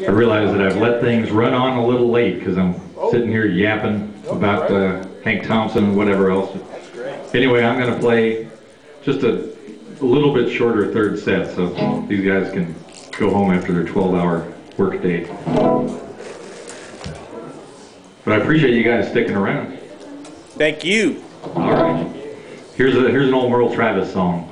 I realize that I've let things run on a little late because I'm sitting here yapping about Hank Thompson and whatever else. Anyway, I'm going to play just a little bit shorter third set so these guys can go home after their 12-hour work day. But I appreciate you guys sticking around. Thank you. All right. Here's an old Merle Travis song.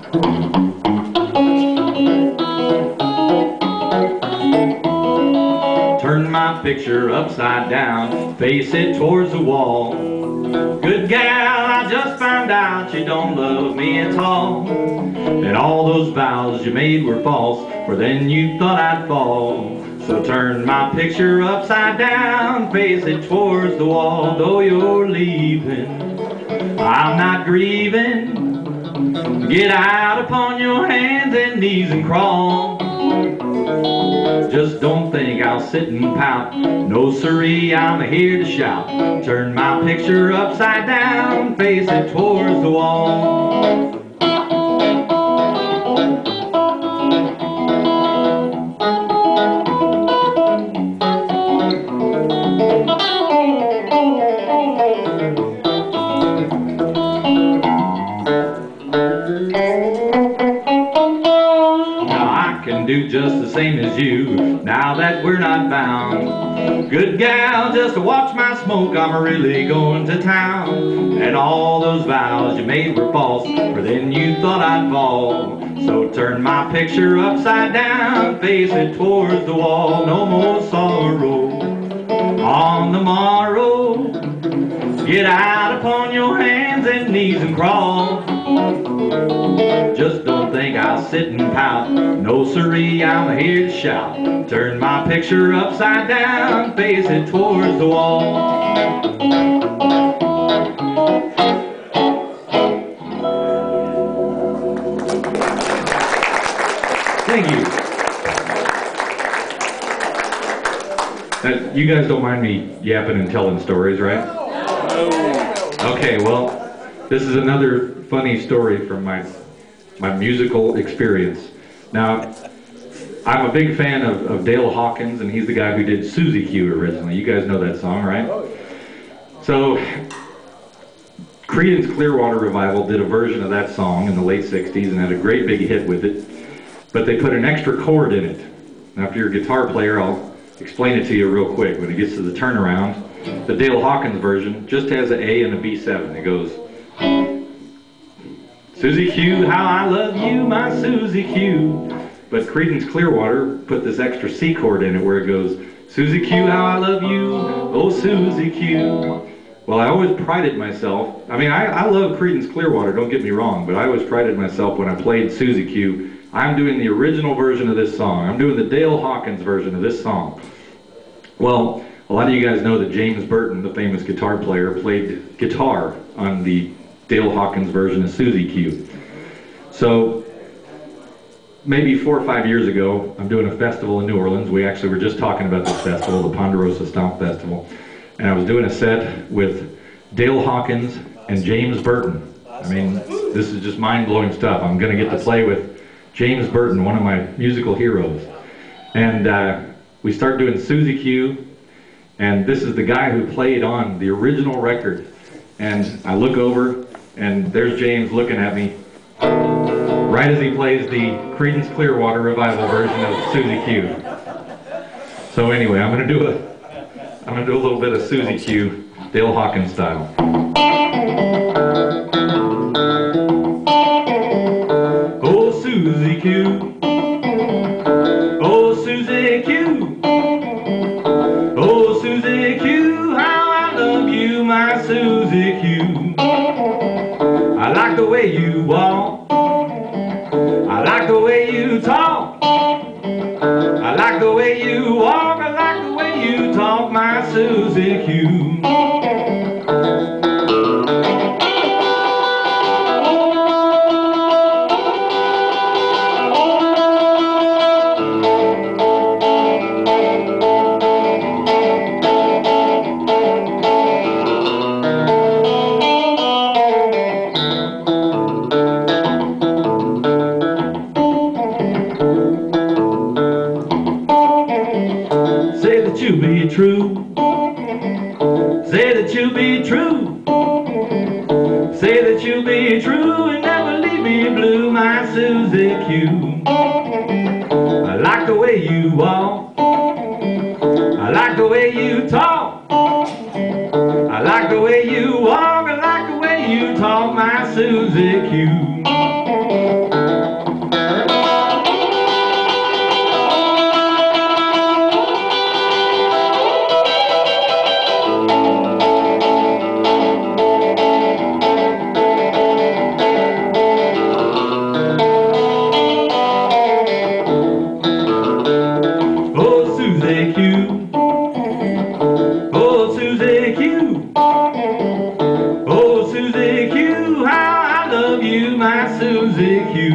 Turn my picture upside down, face it towards the wall. Good gal, I just found out you don't love me at all. And all those vows you made were false, for then you thought I'd fall. So turn my picture upside down, face it towards the wall. Though you're leaving, I'm not grieving. Get out upon your hands and knees and crawl. Just don't think I'll sit and pout. No siree, I'm here to shout. Turn my picture upside down, face it towards the wall. Do just the same as you, now that we're not bound. Good gal, just to watch my smoke, I'm really going to town. And all those vows you made were false, for then you thought I'd fall. So turn my picture upside down, face it towards the wall. No more sorrow on the morrow. Get out upon your hands and knees and crawl. Just don't think I'll sit and pout. No siree, I'm here to shout. Turn my picture upside down, face it towards the wall. Thank you. You guys don't mind me yapping and telling stories, right? Okay, well, this is another funny story from my musical experience. Now, I'm a big fan of Dale Hawkins, and he's the guy who did Susie Q originally. You guys know that song, right? So, Creedence Clearwater Revival did a version of that song in the late 60s and had a great big hit with it, but they put an extra chord in it. Now, if you're a guitar player, I'll explain it to you real quick. When it gets to the turnaround, the Dale Hawkins version just has an A and a B7. It goes, Susie Q, how I love you, my Susie Q. But Creedence Clearwater put this extra C chord in it where it goes, Susie Q, how I love you, oh Susie Q. Well, I always prided myself, I mean, I love Creedence Clearwater, don't get me wrong, but I always prided myself when I played Susie Q, I'm doing the original version of this song. I'm doing the Dale Hawkins version of this song. Well, a lot of you guys know that James Burton, the famous guitar player, played guitar on the Dale Hawkins version of Susie Q. So maybe 4 or 5 years ago, I'm doing a festival in New Orleans. We actually were just talking about this festival, the Ponderosa Stomp Festival. And I was doing a set with Dale Hawkins and James Burton. I mean, this is just mind-blowing stuff. I'm going to get to play with James Burton, one of my musical heroes. And we start doing Susie Q, and this is the guy who played on the original record. And I look over, and there's James looking at me right as he plays the Creedence Clearwater Revival version of Susie Q. So anyway, I'm gonna do a little bit of Susie Q, Dale Hawkins style. Oh Susie Q, oh Susie Q, oh Susie Q, how I love you, my Susie Q. I like the way you walk, I like the way you talk, I like the way you walk, I like the way you talk, my Susie Q. be true. Say that you'll be true. Say that you'll be true and never leave me blue, my Susie Q. I like the way you walk. I like the way you talk. I like the way you walk. I like the way you talk, my Susie Q. Susie Q.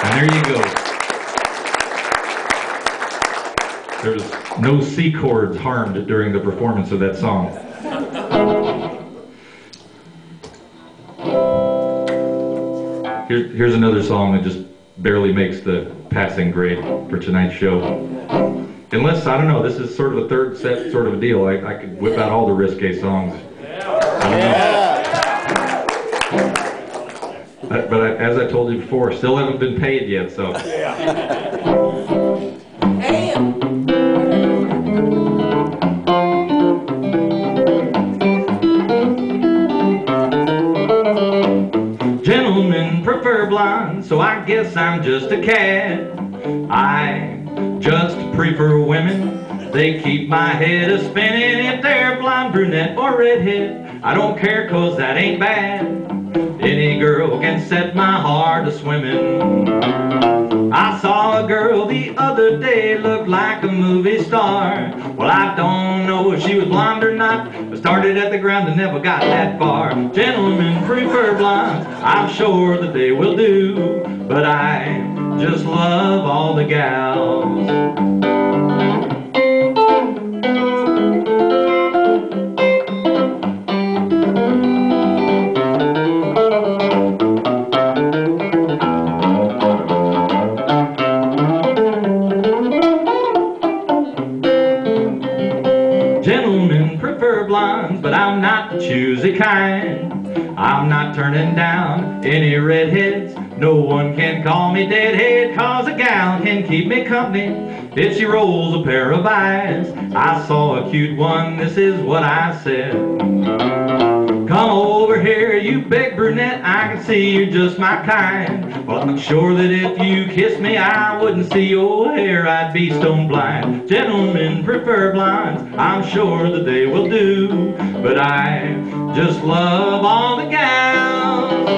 And there you go. There's no C chords harmed during the performance of that song. Here's another song that just barely makes the passing grade for tonight's show. Unless, I don't know, this is sort of a third set sort of a deal. I could whip out all the risque songs. But as I told you before, still haven't been paid yet, so. Gentlemen prefer blondes, so I guess I'm just a cad. I just prefer women. They keep my head a-spinning. If they're blonde, brunette, or redhead, I don't care, 'cause that ain't bad. Any girl can set my heart a-swimming. I saw a girl the other day, looked like a movie star. Well, I don't know if she was blonde or not. I started at the ground and never got that far. Gentlemen prefer blondes, I'm sure that they will do. But I just love all the gals. Gentlemen prefer blondes, but I'm not the choosy kind. I'm not turning down any redheads. No one can call me deadhead, 'cause a gal can keep me company if she rolls a pair of eyes. I saw a cute one, this is what I said. Come over here, you big brunette, I can see you're just my kind. Well, I'm sure that if you kissed me, I wouldn't see your hair, I'd be stone blind. Gentlemen prefer blondes, I'm sure that they will do. But I just love all the gals.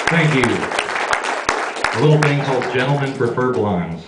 Thank you. A little thing called Gentlemen Prefer Blondes.